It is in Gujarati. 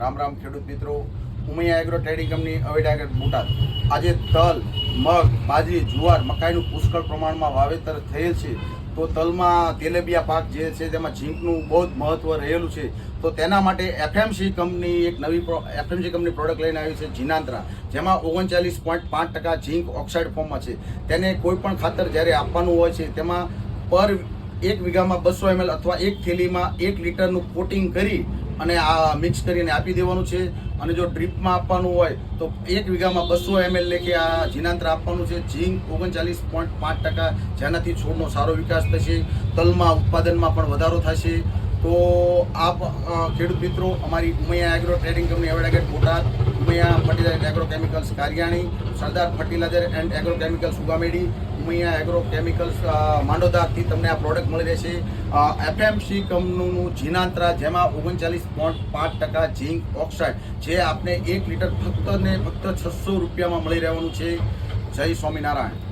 રામ રામ ખેડૂત મિત્રો, Umiya agro trading company Aveda Botad. આજે તલ, મગ, બાજરી, જુવાર, મકાઈનું પુષ્કળ પ્રમાણમાં વાવેતર થયેલ છે. તો તલમાં તેલેબિયા પાક જે છે તેમાં ઝીંકનું બહુ જ મહત્વ રહેલું છે. તો તેના માટે એફએમસી કંપની એક નવી પ્રોડક્ટ લઈને આવી છે, જીનાંત્રા, જેમાં 39.5% ઝીંક ઓક્સાઇડ ફોર્મમાં છે. તેને કોઈ પણ ખાતર જ્યારે આપવાનું હોય છે તેમાં પર 1 વીઘામાં 200 ml અથવા એક થેલીમાં 1 લીટરનું કોટિંગ કરી અને આ મિક્સ કરીને આપી દેવાનું છે. અને જો ડ્રીપમાં આપવાનું હોય તો 1 વીઘામાં 200 ml લેખે આ જીનાંત્રા આપવાનું છે. ઝીંક 39.5%, જેનાથી છોડનો સારો વિકાસ થશે, તલમાં ઉત્પાદનમાં પણ વધારો થશે. તો આપ ખેડૂત મિત્રો, અમારી Umaiya agro trading company Aveda Botad, Umaiya fertiliser agro chemicals Kariyani, Sardar fertiliser and agro chemicals Ugamedi, Umaiya agro chemicals માંડોદાથી તમને આ પ્રોડક્ટ મળી રહેશે. એફએમસી કંપનીનું જીનાંત્રા, જેમાં 39.5% ઝીંક ઓક્સાઇડ, જે આપને 1 લીટર ફક્ત ને ફક્ત 600 રૂપિયામાં મળી રહેવાનું છે. જય સ્વામિનારાયણ.